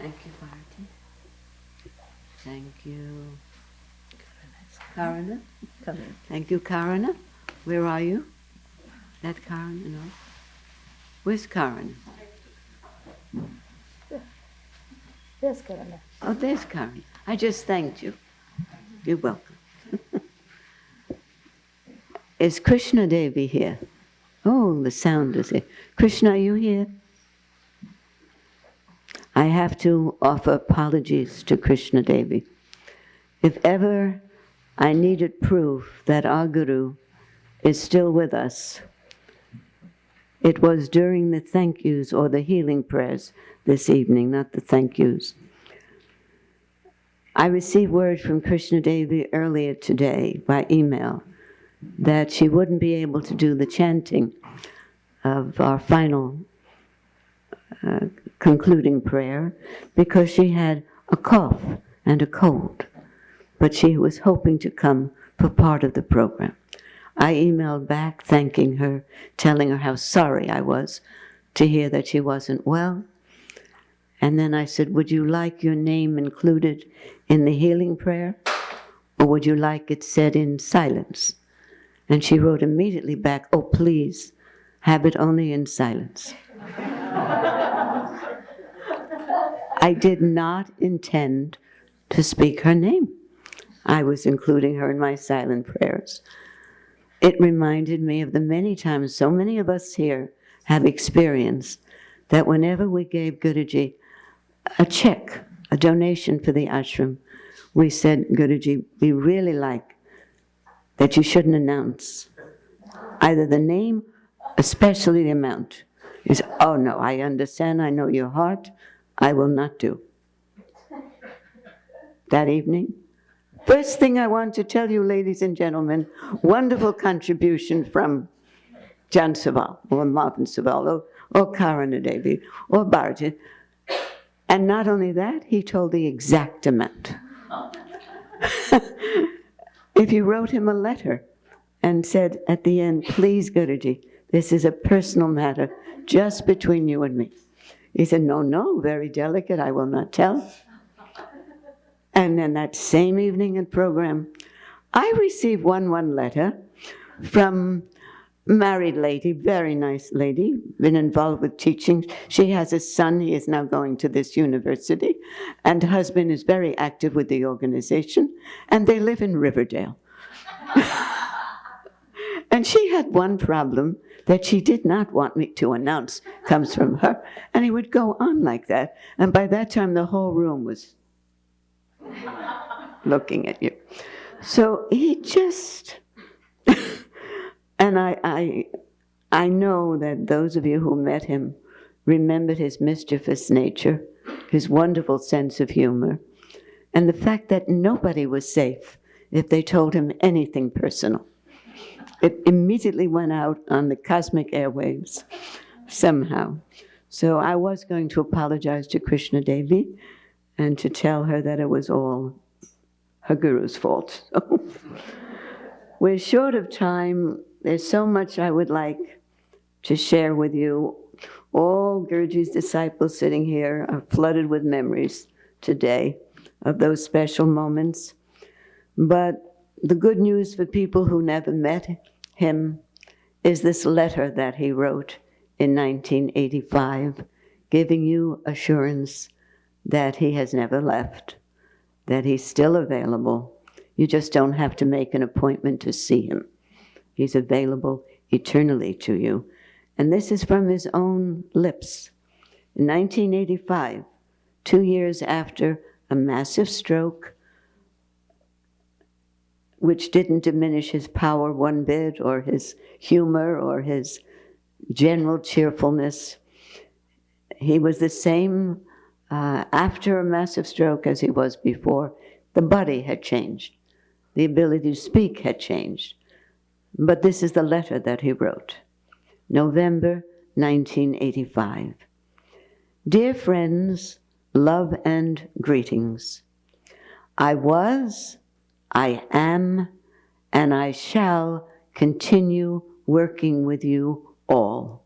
Thank you, Bharati. Thank you. Karana? Come in. Thank you, Karana. Where are you? That Karana? No. Where's Karana? There's Karana. Oh, there's Karana. I just thanked you. You're welcome. Is Krishna Devi here? Oh, the sound is here. Krishna, are you here? I have to offer apologies to Krishna Devi. If ever I needed proof that our Guru is still with us, it was during the thank yous or the healing prayers this evening, not the thank yous. I received word from Krishna Devi earlier today by email that she wouldn't be able to do the chanting of our final concluding prayer because she had a cough and a cold, but she was hoping to come for part of the program. I emailed back thanking her, telling her how sorry I was to hear that she wasn't well. And then I said, would you like your name included in the healing prayer, or would you like it said in silence? And she wrote immediately back, oh, please, have it only in silence. I did not intend to speak her name. I was including her in my silent prayers. It reminded me of the many times so many of us here have experienced that whenever we gave Guruji a check, a donation for the ashram, we said, Guruji, we really like that you shouldn't announce either the name, especially the amount. You say, oh no, I understand, I know your heart, I will not do. That evening, first thing I want to tell you, ladies and gentlemen, wonderful contribution from Jan Saval, or Marvin Saval, or Karana Devi, or Bharati. And not only that, he told the exact amount. If you wrote him a letter and said at the end, please, Guruji, this is a personal matter just between you and me. He said, no, very delicate, I will not tell. And then that same evening at program, I received one letter from married lady, very nice lady, been involved with teaching. She has a son, he is now going to this university, and her husband is very active with the organization, and they live in Riverdale. And she had one problem that she did not want me to announce, comes from her, and he would go on like that, and by that time the whole room was looking at you. So he just... And I know that those of you who met him remembered his mischievous nature, his wonderful sense of humor, and the fact that nobody was safe if they told him anything personal. It immediately went out on the cosmic airwaves somehow. So I was going to apologize to Krishna Devi and to tell her that it was all her guru's fault. We're short of time. There's so much I would like to share with you. All Guruji's disciples sitting here are flooded with memories today of those special moments. But the good news for people who never met him is this letter that he wrote in 1985, giving you assurance that he has never left, that he's still available. You just don't have to make an appointment to see him. He's available eternally to you. And this is from his own lips. In 1985, 2 years after a massive stroke, which didn't diminish his power one bit, or his humor, or his general cheerfulness, he was the same after a massive stroke as he was before. The body had changed. The ability to speak had changed. But this is the letter that he wrote. November 1985. Dear friends, love and greetings. I was, I am, and I shall continue working with you all,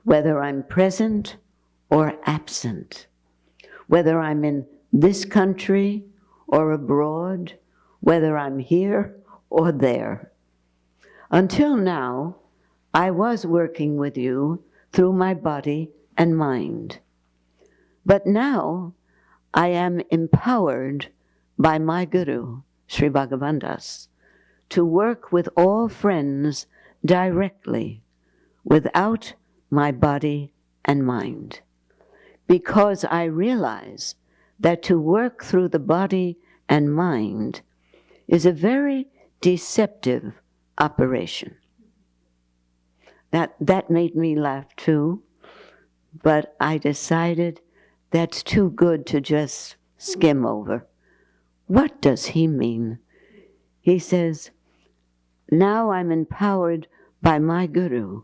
whether I'm present or absent, whether I'm in this country or abroad, whether I'm here or there. Until now, I was working with you through my body and mind. But now, I am empowered by my Guru, Sri Bhagavandas, to work with all friends directly, without my body and mind. Because I realize that to work through the body and mind is a very deceptive operation. That made me laugh too, but I decided that's too good to just skim over. What does he mean? He says, now I'm empowered by my Guru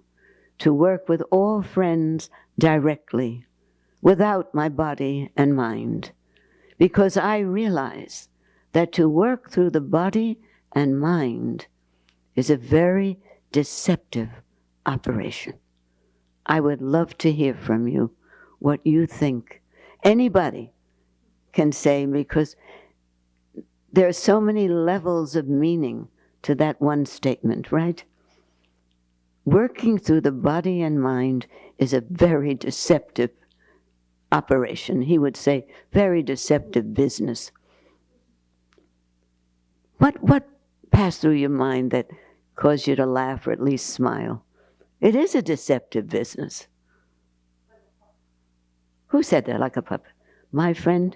to work with all friends directly, without my body and mind, because I realize that to work through the body and mind is a very deceptive operation. I would love to hear from you what you think. Anybody can say, because there are so many levels of meaning to that one statement, right? Working through the body and mind is a very deceptive operation. He would say, very deceptive business. What passed through your mind that caused you to laugh or at least smile? It is a deceptive business. Who said that? Like a puppet? My friend?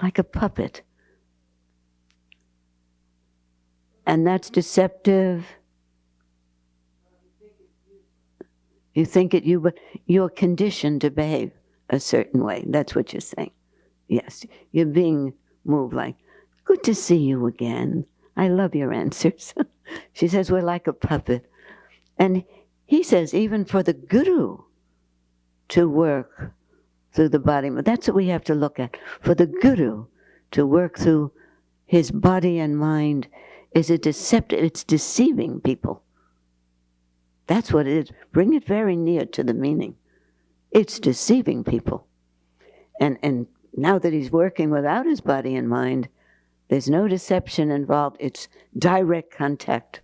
Like a puppet. And that's deceptive. You think it you, but you're conditioned to behave a certain way. That's what you're saying. Yes, you're being moved like, good to see you again. I love your answers. She says, we're like a puppet. And he says, even for the Guru to work through the body, that's what we have to look at. For the Guru to work through his body and mind is a deceptive, it's deceiving people. That's what it is. Bring it very near to the meaning. It's deceiving people. And now that he's working without his body and mind, there's no deception involved. It's direct contact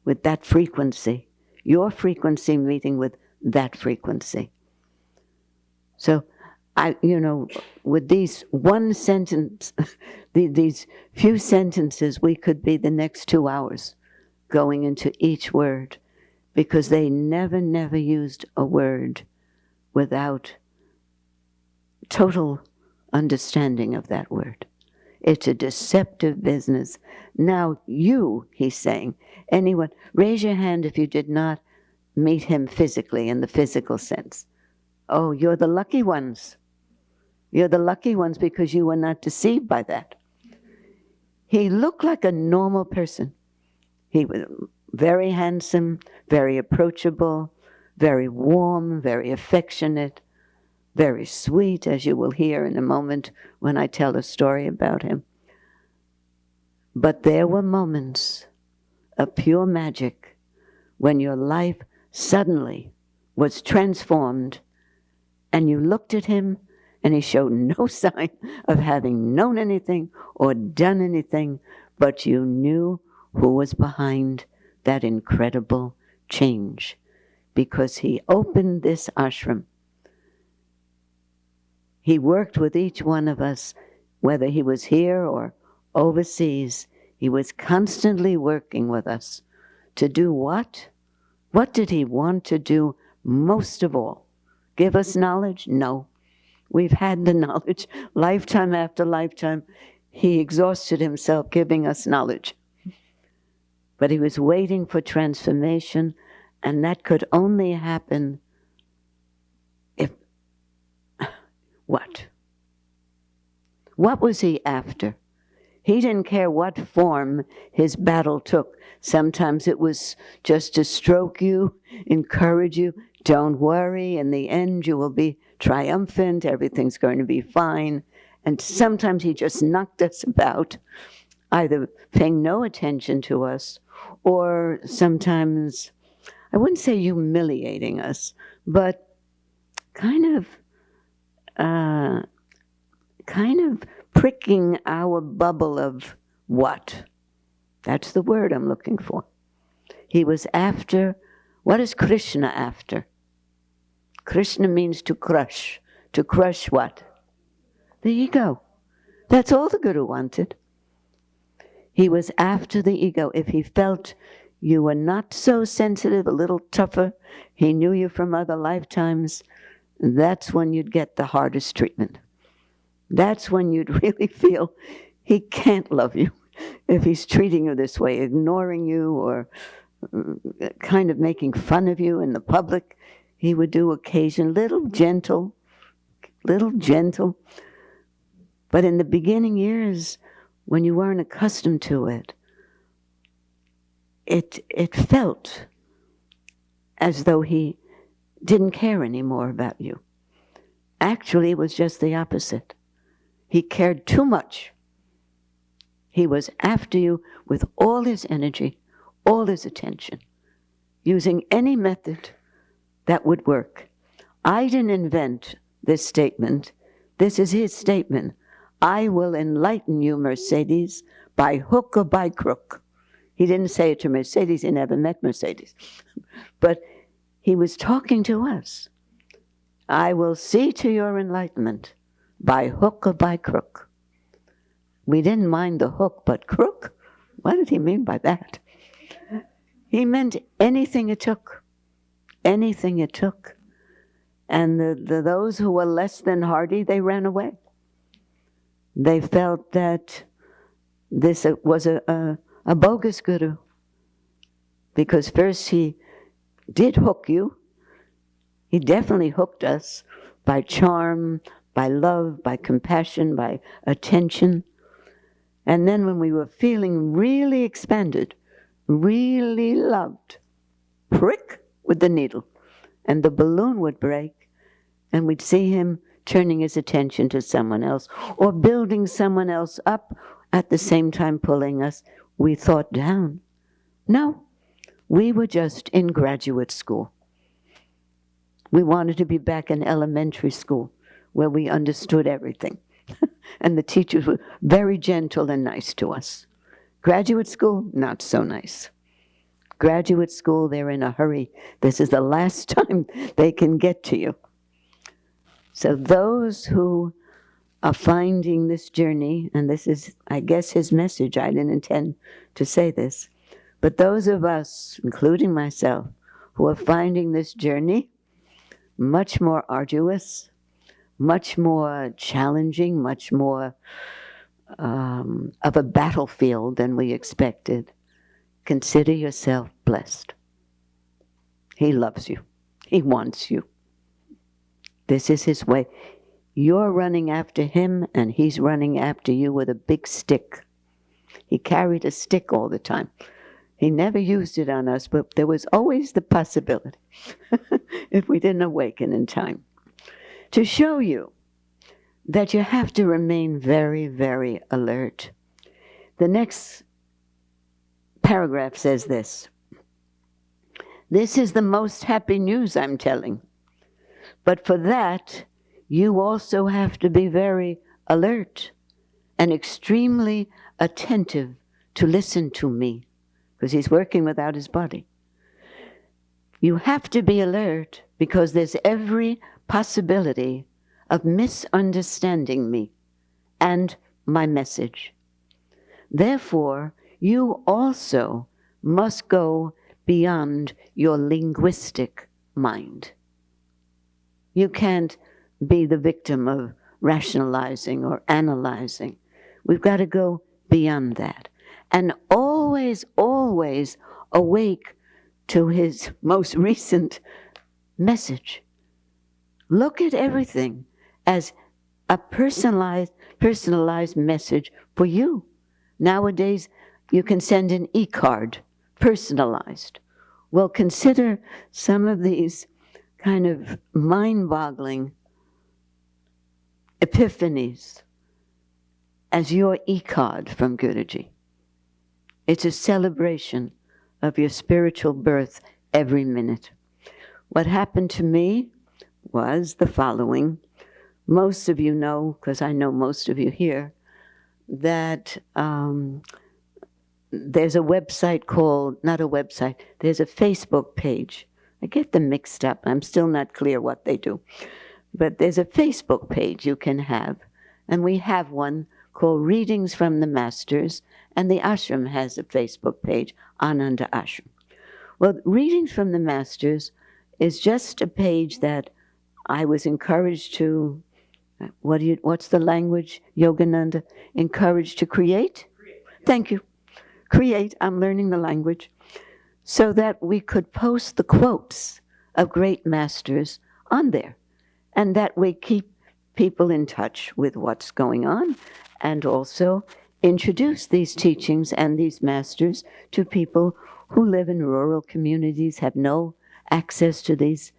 with that frequency. Your frequency meeting with that frequency. So, with these one sentence, these few sentences, we could be the next 2 hours going into each word, because they never used a word without total understanding of that word. It's a deceptive business. Now you, he's saying, anyone, raise your hand if you did not meet him physically, in the physical sense. Oh, you're the lucky ones. You're the lucky ones because you were not deceived by that. He looked like a normal person. He was very handsome, very approachable, very warm, very affectionate, very sweet, as you will hear in a moment when I tell a story about him. But there were moments of pure magic when your life suddenly was transformed, and you looked at him and he showed no sign of having known anything or done anything, but you knew who was behind that incredible change, because he opened this ashram. He worked with each one of us, whether he was here or overseas. He was constantly working with us to do what? What did he want to do most of all? Give us knowledge? No. We've had the knowledge lifetime after lifetime. He exhausted himself giving us knowledge. But he was waiting for transformation, and that could only happen if... What? What was he after? He didn't care what form his battle took. Sometimes it was just to stroke you, encourage you. Don't worry, in the end you will be triumphant, everything's going to be fine. And sometimes he just knocked us about, either paying no attention to us, or sometimes, I wouldn't say humiliating us, but kind of kind of pricking our bubble of what? That's the word I'm looking for. He was after, what is Krishna after? Krishna means to crush. To crush what? The ego. That's all the Guru wanted. He was after the ego. If he felt you were not so sensitive, a little tougher, he knew you from other lifetimes, that's when you'd get the hardest treatment. That's when you'd really feel he can't love you if he's treating you this way, ignoring you or kind of making fun of you in the public. He would do occasion, little gentle. But in the beginning years, when you weren't accustomed to it, it felt as though he didn't care anymore about you. Actually, it was just the opposite. He cared too much. He was after you with all his energy, all his attention, using any method that would work. I didn't invent this statement. This is his statement. I will enlighten you, Mercedes, by hook or by crook. He didn't say it to Mercedes. He never met Mercedes. But he was talking to us. I will see to your enlightenment by hook or by crook. We didn't mind the hook, but crook? What did he mean by that? He meant anything it took. Anything it took. And those who were less than hardy, they ran away. They felt that this was a bogus guru. Because first he did hook you. He definitely hooked us by charm, by love, by compassion, by attention. And then when we were feeling really expanded, really loved, prick with the needle, and the balloon would break, and we'd see him turning his attention to someone else, or building someone else up, at the same time pulling us, we thought down. No, we were just in graduate school. We wanted to be back in elementary school, where we understood everything. And the teachers were very gentle and nice to us. Graduate school, not so nice. Graduate school, they're in a hurry. This is the last time they can get to you. So those who are finding this journey, and this is, I guess, his message, I didn't intend to say this, but those of us, including myself, who are finding this journey much more arduous, much more challenging, much more of a battlefield than we expected, consider yourself blessed. He loves you. He wants you. This is his way. You're running after him, and he's running after you with a big stick. He carried a stick all the time. He never used it on us, but there was always the possibility, if we didn't awaken in time, to show you that you have to remain very, very alert. The next paragraph says this. This is the most happy news I'm telling. But for that, you also have to be very alert and extremely attentive to listen to me, because he's working without his body. You have to be alert because there's every possibility of misunderstanding me and my message. Therefore, you also must go beyond your linguistic mind. You can't be the victim of rationalizing or analyzing. We've got to go beyond that. And always, always awake to his most recent message. Look at everything as a personalized message for you. Nowadays, you can send an e-card, personalized. Well, consider some of these kind of mind-boggling epiphanies as your e-card from Guruji. It's a celebration of your spiritual birth every minute. What happened to me was the following. most of you know, because I know most of you here, that there's a website called, not a website, there's a Facebook page. I get them mixed up. I'm still not clear what they do. But there's a Facebook page you can have, and we have one called Readings from the Masters, and the ashram has a Facebook page, Ananda Ashram. Well, Readings from the Masters is just a page that I was encouraged to, what's the language, Yogananda? Encouraged to create? Thank you. Create, I'm learning the language, so that we could post the quotes of great masters on there, and that we keep people in touch with what's going on, and also introduce these teachings and these masters to people who live in rural communities, have no access to these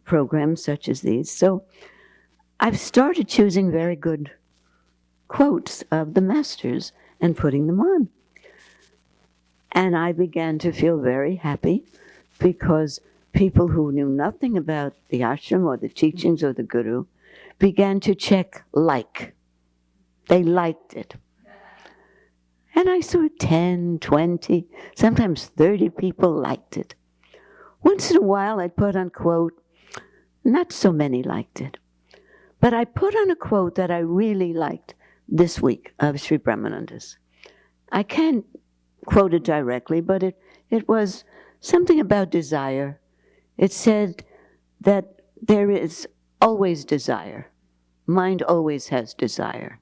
programs such as these. So I've started choosing very good quotes of the masters and putting them on. And I began to feel very happy because people who knew nothing about the ashram or the teachings or the guru began to check like. They liked it. And I saw 10, 20, sometimes 30 people liked it. Once in a while I'd put on quote, not so many liked it. But I put on a quote that I really liked this week of Sri Brahmananda's. I can't quote it directly, but it was something about desire. It said that there is always desire. Mind always has desire.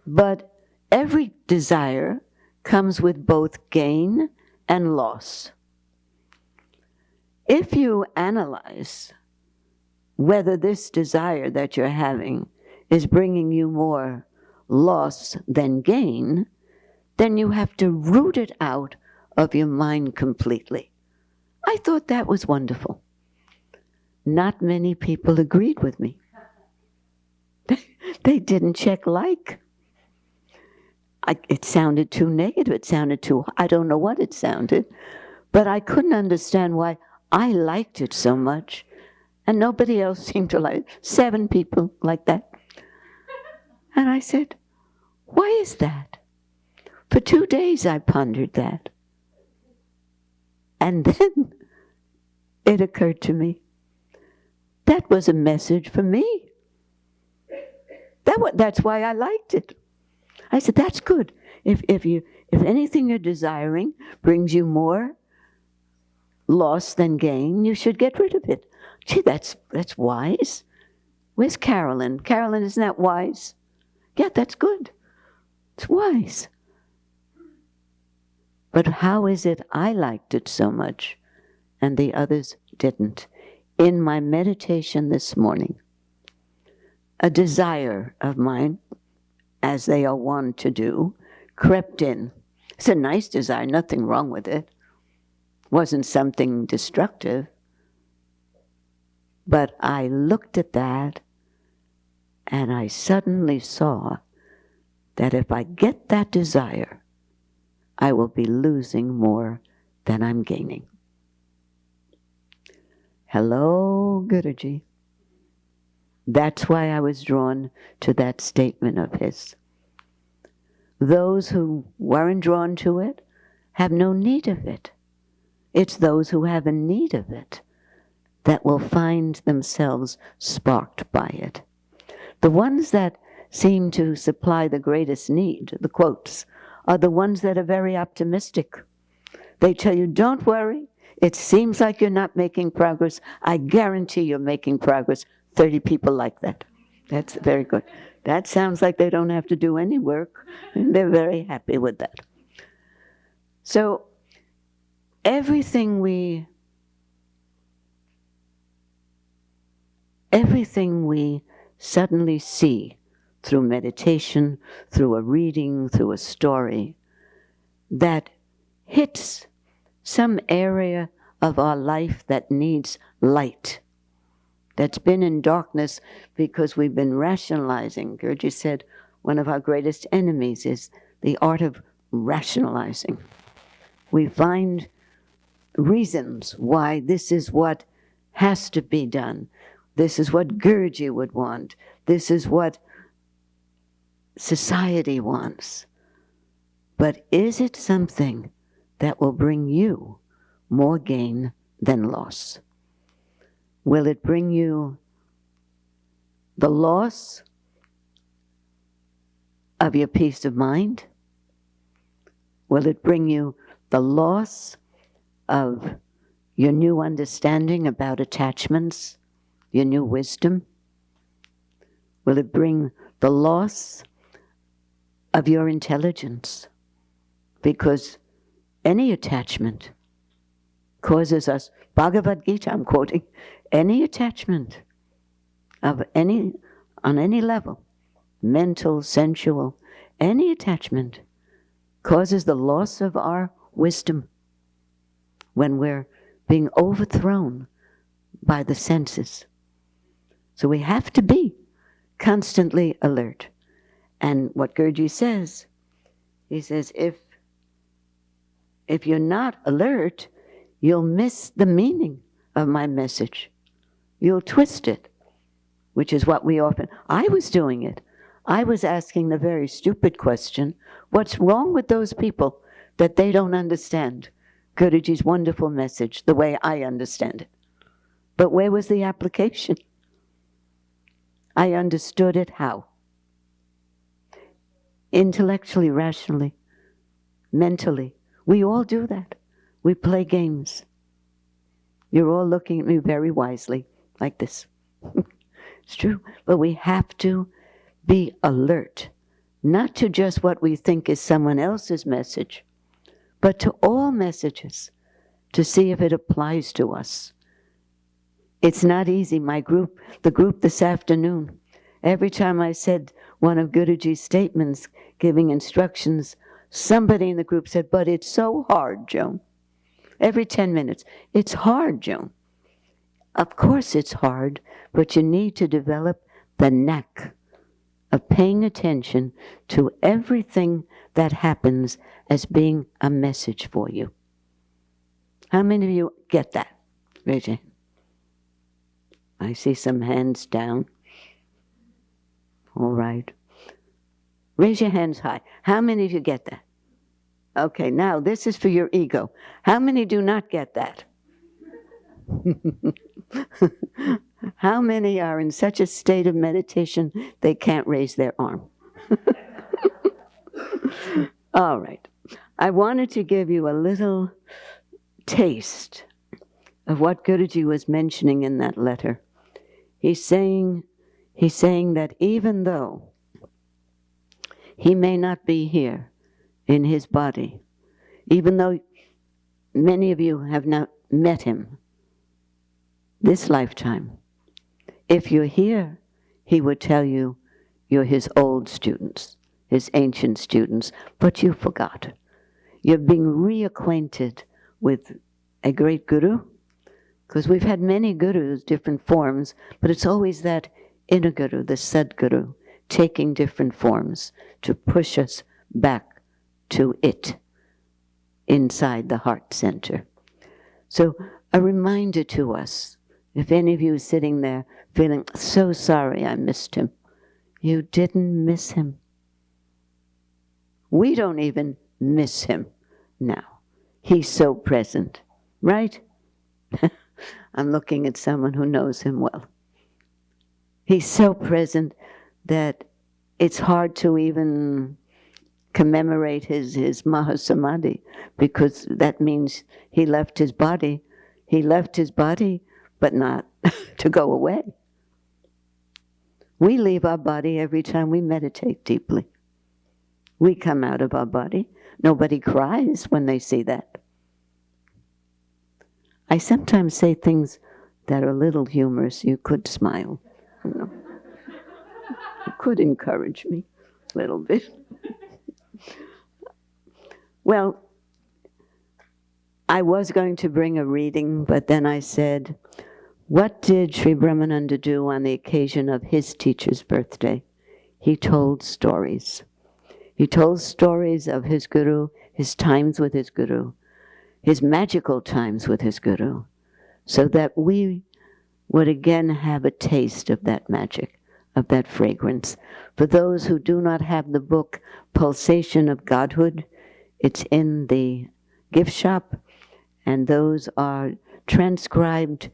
But every desire comes with both gain and loss. If you analyze whether this desire that you're having is bringing you more loss than gain, then you have to root it out of your mind completely. I thought that was wonderful. Not many people agreed with me. They didn't check like. It sounded too negative. It sounded too, I don't know what it sounded, but I couldn't understand why I liked it so much and nobody else seemed to like it. 7 people like that. And I said, why is that? For 2 days I pondered that. And then it occurred to me, that was a message for me. That's why I liked it. I said, that's good. If anything you're desiring brings you more loss than gain, you should get rid of it. Gee, that's wise. Where's Carolyn? Carolyn, isn't that wise? Yeah, that's good. It's wise. But how is it I liked it so much and the others didn't? In my meditation this morning, a desire of mine, as they are wont to do, crept in. It's a nice desire, nothing wrong with it. Wasn't something destructive. But I looked at that and I suddenly saw that if I get that desire, I will be losing more than I'm gaining. Hello, Guruji. That's why I was drawn to that statement of his. Those who weren't drawn to it have no need of it. It's those who have a need of it that will find themselves sparked by it. The ones that seem to supply the greatest need, the quotes, are the ones that are very optimistic. They tell you, don't worry, it seems like you're not making progress. I guarantee you're making progress. 30 people like that. That's very good. That sounds like they don't have to do any work, and they're very happy with that. So everything we suddenly see through meditation, through a reading, through a story, that hits some area of our life that needs light, that's been in darkness because we've been rationalizing. Guruji said one of our greatest enemies is the art of rationalizing. We find reasons why this is what has to be done. This is what Guruji would want. This is what society wants. But is it something that will bring you more gain than loss? Will it bring you the loss of your peace of mind? Will it bring you the loss of your new understanding about attachments, your new wisdom? Will it bring the loss of your intelligence? Because any attachment causes us, Bhagavad Gita I'm quoting, any attachment of on any level, mental, sensual, any attachment causes the loss of our wisdom when we're being overthrown by the senses. So we have to be constantly alert. And what Guruji says, he says, if you're not alert, you'll miss the meaning of my message. You'll twist it, which is what we often, I was doing it. I was asking the very stupid question, what's wrong with those people that they don't understand Guruji's wonderful message the way I understand it? But where was the application? I understood it how? Intellectually, rationally, mentally. We all do that. We play games. You're all looking at me very wisely, like this. It's true. But we have to be alert, not to just what we think is someone else's message, but to all messages, to see if it applies to us. It's not easy. The group this afternoon, every time I said one of Guruji's statements, giving instructions, somebody in the group said, but it's so hard, Joan. Every 10 minutes, it's hard, Joan. Of course it's hard, but you need to develop the knack of paying attention to everything that happens as being a message for you. How many of you get that? Raise your hand. I see some hands down. All right. Raise your hands high. How many of you get that? Okay, now this is for your ego. How many do not get that? How many are in such a state of meditation they can't raise their arm? All right. I wanted to give you a little taste of what Guruji was mentioning in that letter. He's saying that even though he may not be here in his body, even though many of you have not met him this lifetime, if you're here, he would tell you you're his old students, his ancient students, but you forgot. You're being reacquainted with a great guru, because we've had many gurus, different forms, but it's always that inner guru, the Sadguru, taking different forms to push us back to it, inside the heart center. So a reminder to us, if any of you are sitting there feeling so sorry I missed him, you didn't miss him. We don't even miss him now. He's so present, right? I'm looking at someone who knows him well. He's so present that it's hard to even commemorate his Mahasamadhi, because that means he left his body. He left his body, but not to go away. We leave our body every time we meditate deeply. We come out of our body. Nobody cries when they see that. I sometimes say things that are a little humorous. You could smile. You know. You could encourage me a little bit. Well, I was going to bring a reading, but then I said, what did Sri Brahmananda do on the occasion of his teacher's birthday? He told stories. He told stories of his guru, his times with his guru, his magical times with his guru, so that we would again have a taste of that magic, of that fragrance. For those who do not have the book Pulsation of Godhood, it's in the gift shop, and those are transcribed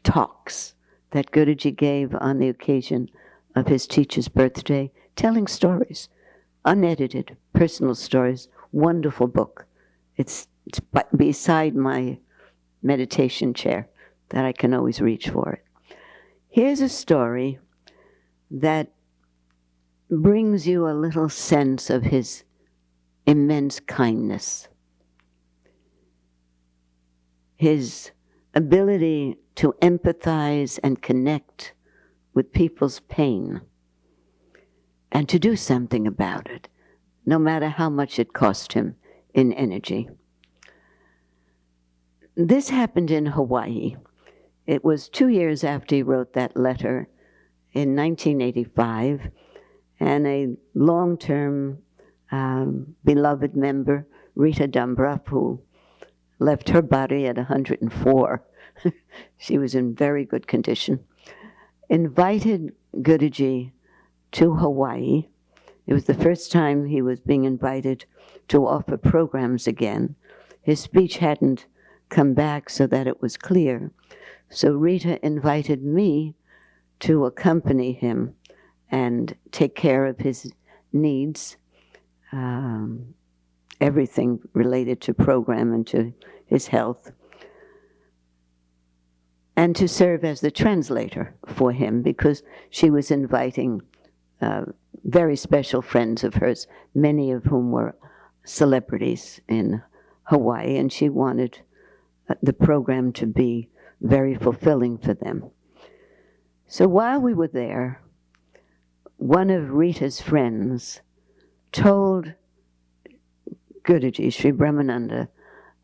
talks that Guruji gave on the occasion of his teacher's birthday, telling stories, unedited, personal stories. Wonderful book. It's beside my meditation chair that I can always reach for it. Here's a story that brings you a little sense of his immense kindness, his ability to empathize and connect with people's pain and to do something about it, no matter how much it cost him in energy. This happened in Hawaii. It was 2 years after he wrote that letter in 1985, and a long-term beloved member, Rita Dumbrov, who left her body at 104, she was in very good condition, invited Guruji to Hawaii. It was the first time he was being invited to offer programs again. His speech hadn't come back so that it was clear. So Rita invited me to accompany him and take care of his needs, everything related to program and to his health, and to serve as the translator for him, because she was inviting very special friends of hers, many of whom were celebrities in Hawaii, and she wanted the program to be very fulfilling for them. So while we were there, one of Rita's friends told Guruji, Sri Brahmananda,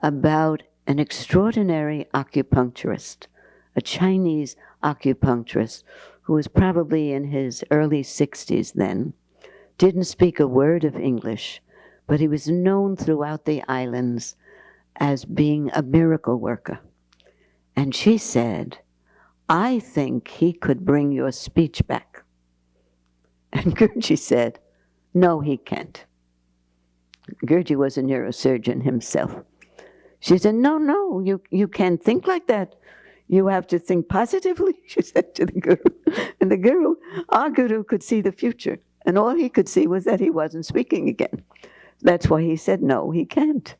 about an extraordinary acupuncturist, a Chinese acupuncturist who was probably in his early 60s then, didn't speak a word of English, but he was known throughout the islands as being a miracle worker. And she said, "I think he could bring your speech back." And Guruji said, "No, he can't." Guruji was a neurosurgeon himself. She said, no, you can't think like that. You have to think positively," she said to the Guru. And the Guru, our Guru, could see the future. And all he could see was that he wasn't speaking again. That's why he said, no, he can't.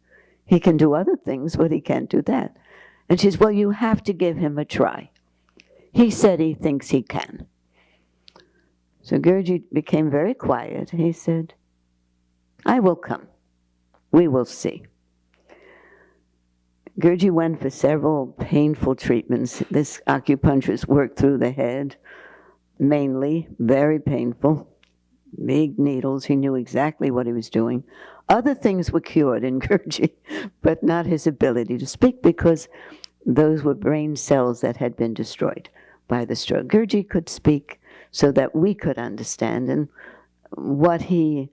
He can do other things, but he can't do that. And she said, well, you have to give him a try. He said he thinks he can. So Guruji became very quiet. He said, "I will come. We will see." Guruji went for several painful treatments. This acupuncturist worked through the head, mainly, very painful, big needles. He knew exactly what he was doing. Other things were cured in Guruji, but not his ability to speak, because those were brain cells that had been destroyed by the stroke. Guruji could speak so that we could understand, and what he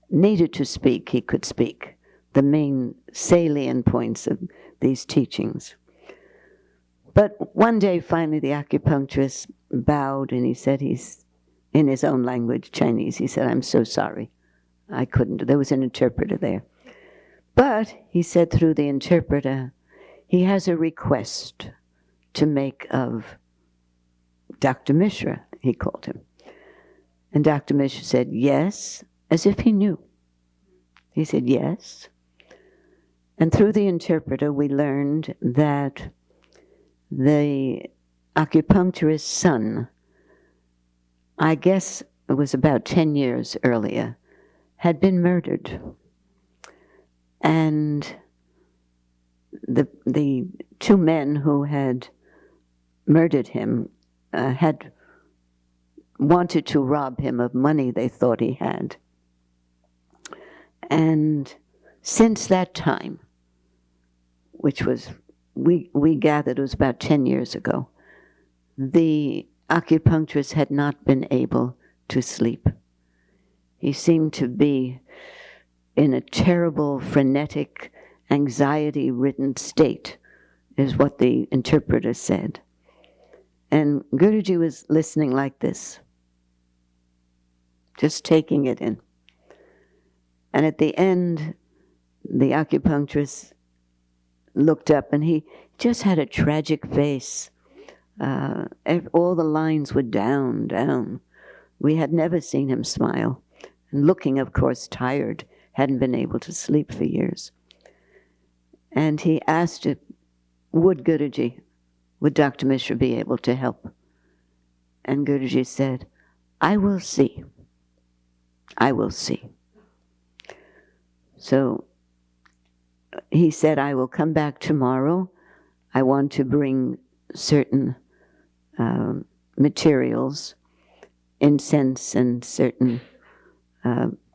needed to speak, he could speak, the main salient points of these teachings. But one day, finally, the acupuncturist bowed and he said, he's in his own language, Chinese, he said, "I'm so sorry. I couldn't." There was an interpreter there. But, he said through the interpreter, he has a request to make of Dr. Mishra, he called him. And Dr. Mishra said, "Yes," as if he knew. He said, "Yes." And through the interpreter, we learned that the acupuncturist's son, I guess it was about 10 years earlier, had been murdered. And the two men who had murdered him had wanted to rob him of money they thought he had. And since that time, which was, we gathered it was about 10 years ago, the acupuncturist had not been able to sleep. He seemed to be in a terrible, frenetic, anxiety-ridden state, is what the interpreter said. And Guruji was listening like this, just taking it in. And at the end, the acupuncturist looked up and he just had a tragic face. All the lines were down, down. We had never seen him smile. And looking, of course, tired, hadn't been able to sleep for years. And he asked it, would Dr. Mishra be able to help? And Guruji said, I will see. I will see. So he said, I will come back tomorrow. I want to bring certain materials, incense and certain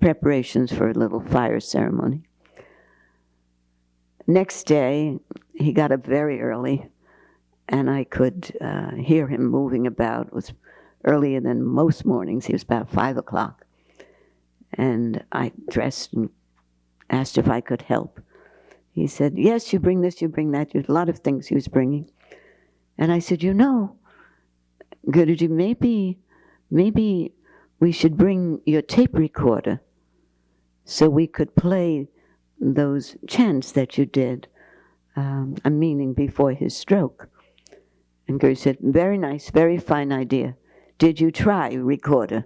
preparations for a little fire ceremony. Next day, he got up very early, and I could hear him moving about. It was earlier than most mornings. He was about 5 o'clock. And I dressed and asked if I could help. He said, yes, you bring this, you bring that. There's a lot of things he was bringing. And I said, Guruji, maybe we should bring your tape recorder so we could play those chants that you did, I'm meaning before his stroke. And Guruji said, very nice, very fine idea. Did you try recorder?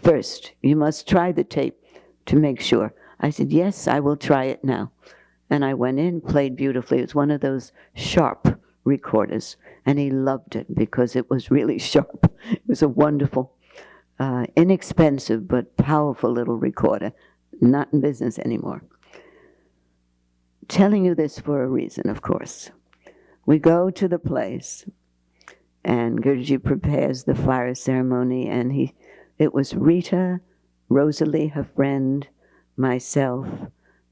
First, you must try the tape to make sure. I said, yes, I will try it now. And I went in, played beautifully. It was one of those sharp recorders, and he loved it because it was really sharp. It was a wonderful, inexpensive but powerful little recorder, not in business anymore. Telling you this for a reason, of course. We go to the place, and Guruji prepares the fire ceremony, and it was Rita, Rosalie, her friend, myself,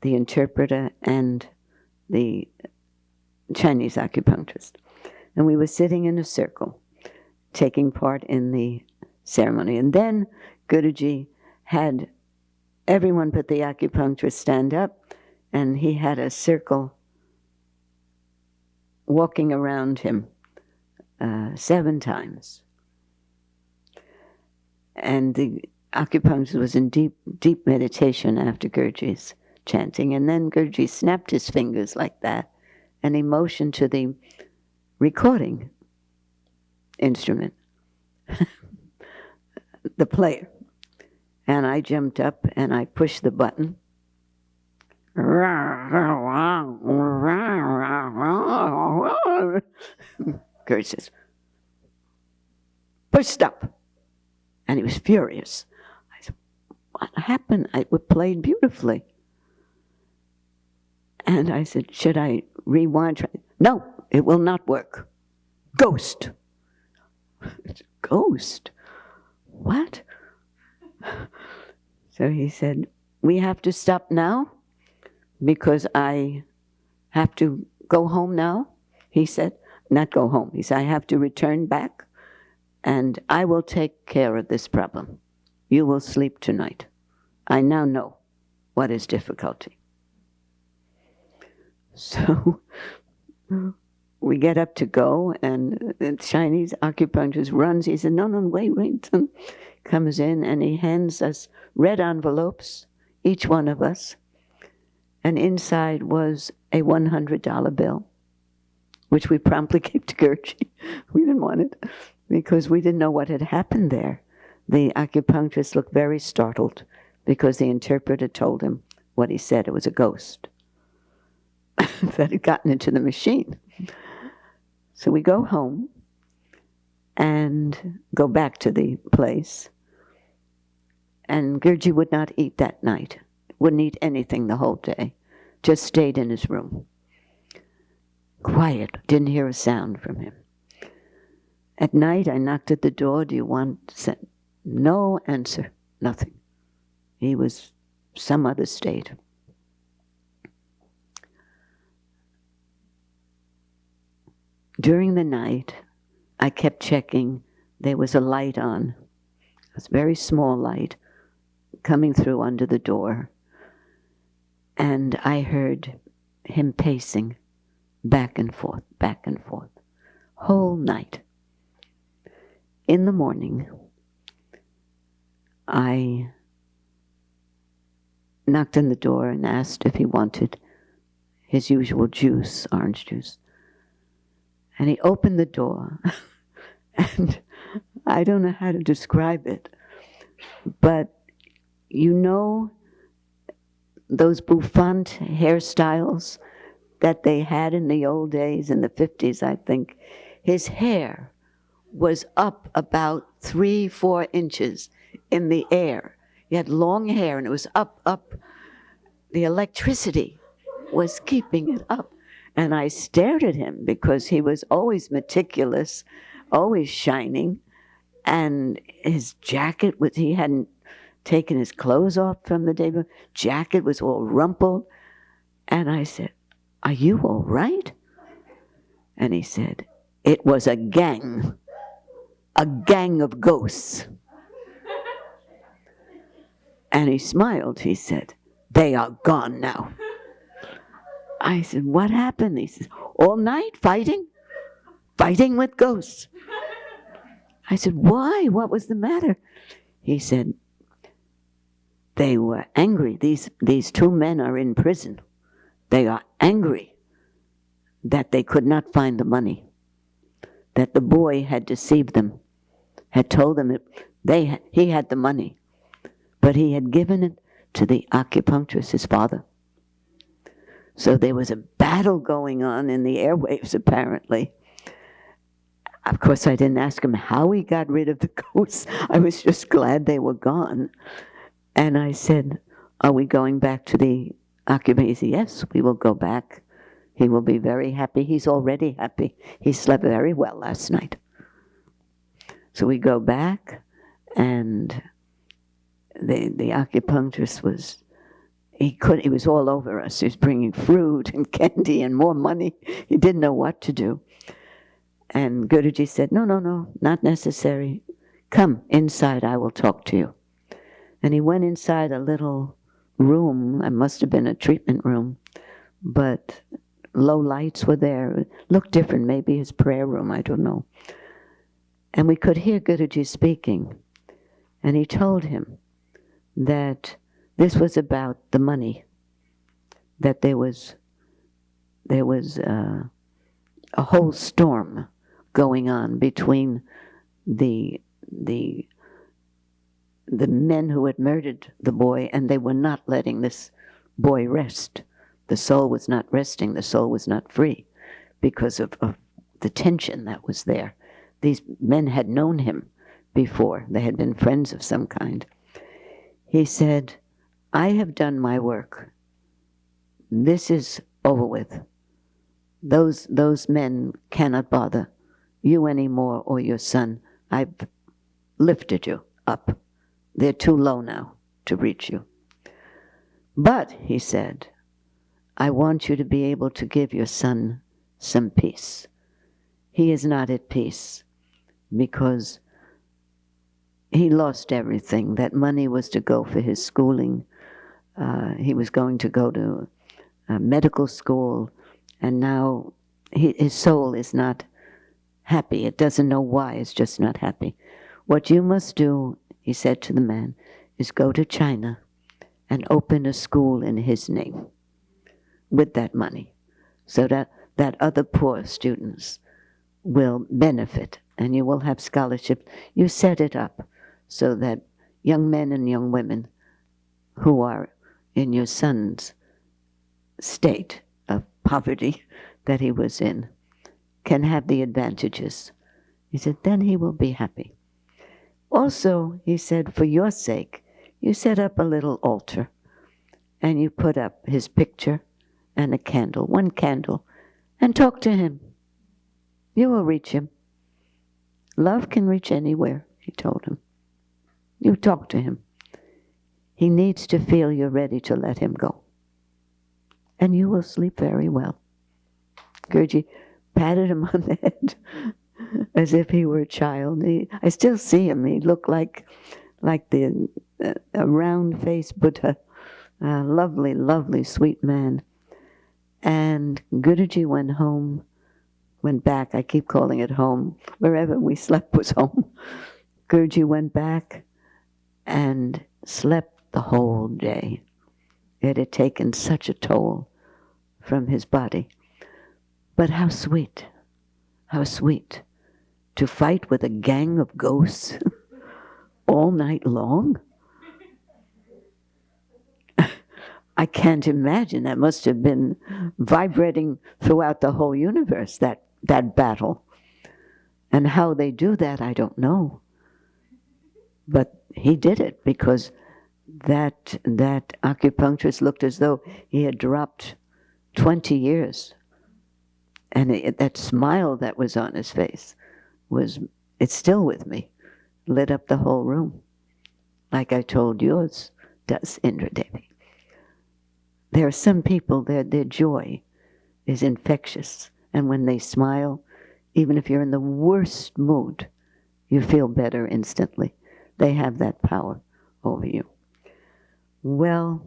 the interpreter, and the Chinese acupuncturist. And we were sitting in a circle, taking part in the ceremony. And then Guruji had everyone but the acupuncturist stand up, and he had a circle walking around him 7 times. And the acupuncturist was in deep, deep meditation after Guruji's chanting. And then Guruji snapped his fingers like that, and he motioned to the recording instrument, the player. And I jumped up and I pushed the button. Guruji says, push stop. And he was furious. I said, what happened? We played beautifully. And I said, should I rewind? No, it will not work. Ghost. Ghost? What? So he said, we have to stop now because I have to go home now. He said, not go home. He said, I have to return back and I will take care of this problem. You will sleep tonight. I now know what is difficulty. So we get up to go, and the Chinese acupuncturist runs. He said, no, wait. Comes in, and he hands us red envelopes, each one of us, and inside was a $100 bill, which we promptly gave to Guruji. We didn't want it, because we didn't know what had happened there. The acupuncturist looked very startled, because the interpreter told him what he said. It was a ghost that had gotten into the machine. So we go home and go back to the place. And Guruji would not eat that night. Wouldn't eat anything the whole day. Just stayed in his room. Quiet. Didn't hear a sound from him. At night I knocked at the door. Do you want? Said, no answer. Nothing. He was some other state. During the night, I kept checking. There was a light on. It was a very small light coming through under the door. And I heard him pacing back and forth, whole night. in the morning, I knocked on the door and asked if he wanted his usual juice, orange juice. And he opened the door, and I don't know how to describe it, but you know those bouffant hairstyles that they had in the old days, in the 50s, I think? His hair was up about 3-4 inches in the air. He had long hair, and it was up. The electricity was keeping it up. And I stared at him because he was always meticulous, always shining. And his jacket, he hadn't taken his clothes off from the day before. Jacket was all rumpled. And I said, "Are you all right?" And he said, "It was a gang of ghosts." And he smiled. He said, "They are gone now." I said, "What happened?" He said, "All night fighting with ghosts." I said, "Why? What was the matter?" He said, "They were angry. These 2 men are in prison. They are angry that they could not find the money, that the boy had deceived them, had told them he had the money, but he had given it to the acupuncturist, his father. So there was a battle going on in the airwaves, apparently." Of course, I didn't ask him how he got rid of the ghosts. I was just glad they were gone. And I said, "Are we going back to the acupuncturist?" He said, "Yes, we will go back. He will be very happy." He's already happy. He slept very well last night. So we go back, and the acupuncturist was, he was all over us. He was bringing fruit and candy and more money. He didn't know what to do. And Guruji said, no, not necessary. Come inside, I will talk to you." And he went inside a little room. It must have been a treatment room, but low lights were there. It looked different, maybe his prayer room, I don't know. And we could hear Guruji speaking. And he told him that this was about the money, that there was a whole storm going on between the men who had murdered the boy, and they were not letting this boy rest. The soul was not resting. The soul was not free because of the tension that was there. These men had known him before. They had been friends of some kind. He said, "I have done my work. This is over with. Those men cannot bother you anymore or your son. I've lifted you up. They're too low now to reach you. But," he said, "I want you to be able to give your son some peace. He is not at peace because he lost everything. That money was to go for his schooling. He was going to go to medical school, and now his soul is not happy. It doesn't know why, it's just not happy. What you must do," he said to the man, "is go to China and open a school in his name with that money, so that other poor students will benefit, and you will have scholarships. You set it up so that young men and young women who are in your son's state of poverty that he was in can have the advantages." He said, "Then he will be happy. Also," he said, "for your sake, you set up a little altar and you put up his picture and a candle, 1 candle, and talk to him. You will reach him. Love can reach anywhere," he told him. "You talk to him. He needs to feel you're ready to let him go. And you will sleep very well." Guruji patted him on the head as if he were a child. I still see him. He looked like a round-faced Buddha, a lovely, lovely, sweet man. And Guruji went home went back. I keep calling it home. Wherever we slept was home. Guruji went back and slept the whole day. It had taken such a toll from his body. But how sweet to fight with a gang of ghosts all night long. I can't imagine. That must have been vibrating throughout the whole universe, that battle. And how they do that, I don't know. But he did it because that acupuncturist looked as though he had dropped 20 years. And that smile that was on his face it's still with me, lit up the whole room, like I told yours does, Indra Devi. There are some people, their joy is infectious, and when they smile, even if you're in the worst mood, you feel better instantly. They have that power over you. Well,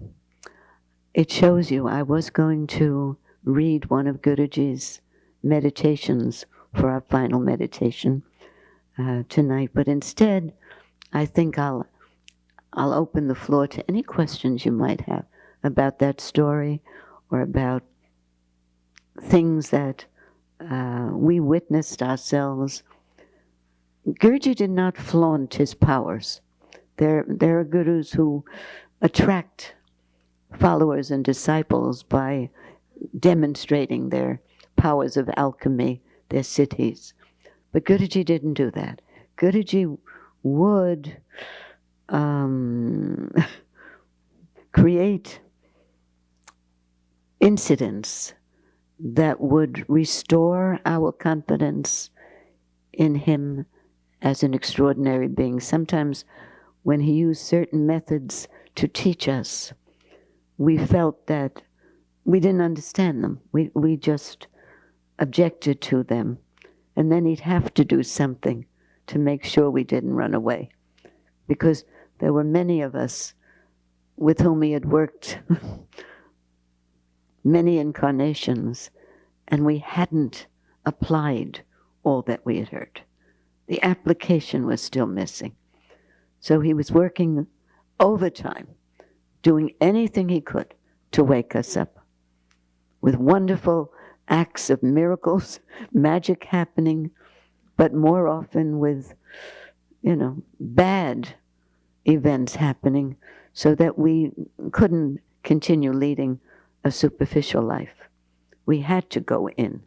it shows you. I was going to read one of Guruji's meditations for our final meditation tonight, but instead, I think I'll open the floor to any questions you might have about that story or about things that we witnessed ourselves. Guruji did not flaunt his powers. There are gurus who attract followers and disciples by demonstrating their powers of alchemy, their siddhis. But Guruji didn't do that. Guruji would create incidents that would restore our confidence in him as an extraordinary being. Sometimes when he used certain methods to teach us, we felt that we didn't understand them. We just objected to them. And then he'd have to do something to make sure we didn't run away. Because there were many of us with whom he had worked many incarnations, and we hadn't applied all that we had heard. The application was still missing. So he was working overtime, doing anything he could to wake us up, with wonderful acts of miracles, magic happening, but more often with, bad events happening, so that we couldn't continue leading a superficial life. We had to go in.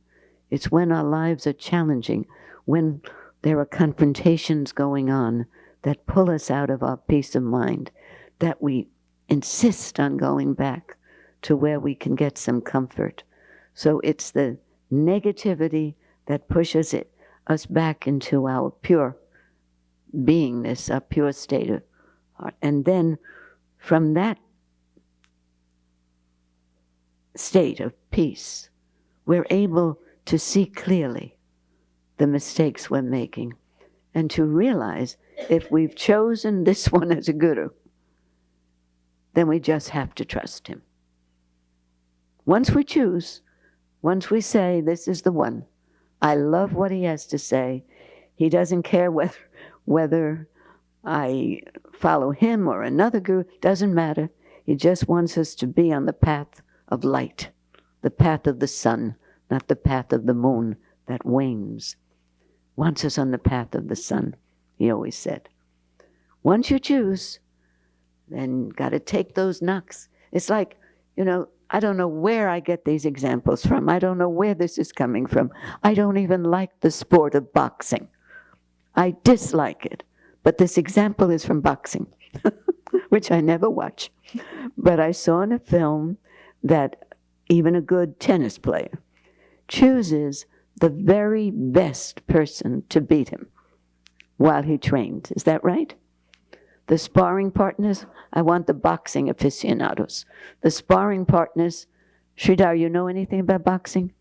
It's when our lives are challenging, when there are confrontations going on that pull us out of our peace of mind, that we insist on going back to where we can get some comfort. So it's the negativity that pushes us back into our pure beingness, our pure state of heart. And then from that state of peace, we're able to see clearly the mistakes we're making and to realize if we've chosen this one as a guru, then we just have to trust him. Once we choose, once we say, this is the one, I love what he has to say, he doesn't care whether I follow him or another guru, doesn't matter. He just wants us to be on the path of light, the path of the sun, not the path of the moon that wanes. Wants us on the path of the sun, he always said. Once you choose, then got to take those knocks. It's like, I don't know where I get these examples from. I don't know where this is coming from. I don't even like the sport of boxing. I dislike it. But this example is from boxing, which I never watch. But I saw in a film that even a good tennis player chooses the very best person to beat him while he trains. Is that right? The sparring partners, I want the boxing aficionados. The sparring partners, Sridhar, you know anything about boxing?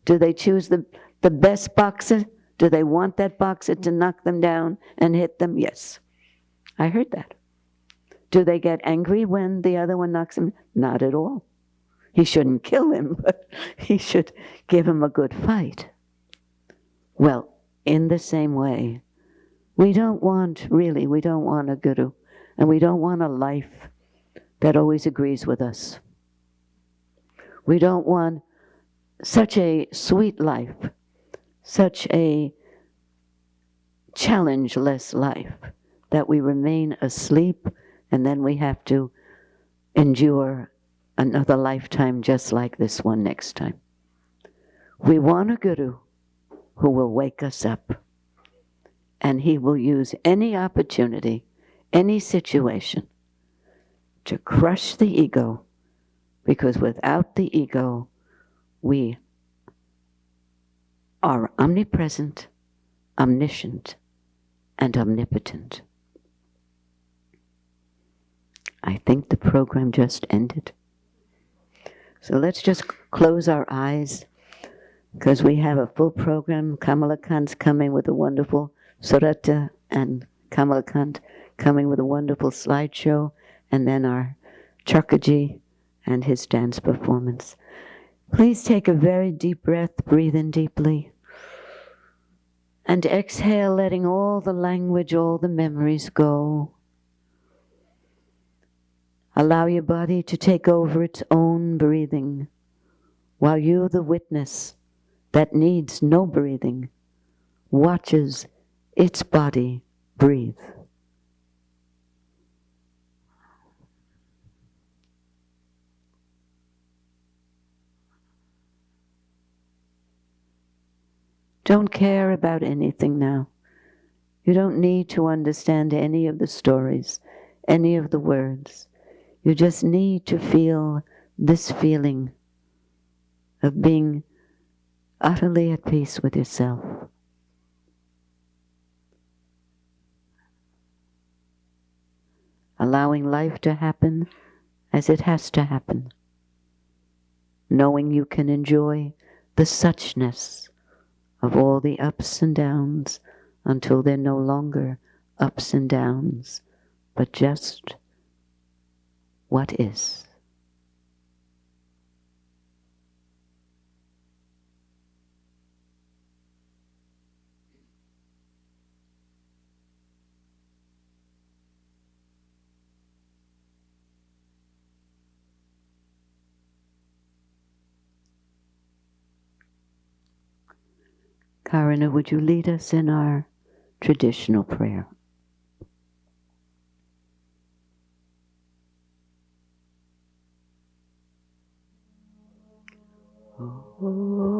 Do they choose the best boxer? Do they want that boxer to knock them down and hit them? Yes. I heard that. Do they get angry when the other one knocks him? Not at all. He shouldn't kill him, but he should give him a good fight. Well, in the same way, we don't want a guru, and we don't want a life that always agrees with us. We don't want such a sweet life, such a challenge-less life, that we remain asleep and then we have to endure another lifetime just like this one next time. We want a guru who will wake us up, and he will use any opportunity, any situation to crush the ego, because without the ego, we are omnipresent, omniscient, and omnipotent. I think the program just ended. So let's just close our eyes, because we have a full program. Kamala Kant's coming with a wonderful Surata, and Kamala Kant coming with a wonderful slideshow, and then our Chakaji and his dance performance. Please take a very deep breath, breathe in deeply, and exhale, letting all the language, all the memories go. Allow your body to take over its own breathing, while you, the witness that needs no breathing, watches its body breathe. Don't care about anything now. You don't need to understand any of the stories, any of the words. You just need to feel this feeling of being utterly at peace with yourself. Allowing life to happen as it has to happen. Knowing you can enjoy the suchness of all the ups and downs until they're no longer ups and downs, but just what is. Karuna, would you lead us in our traditional prayer? Oh.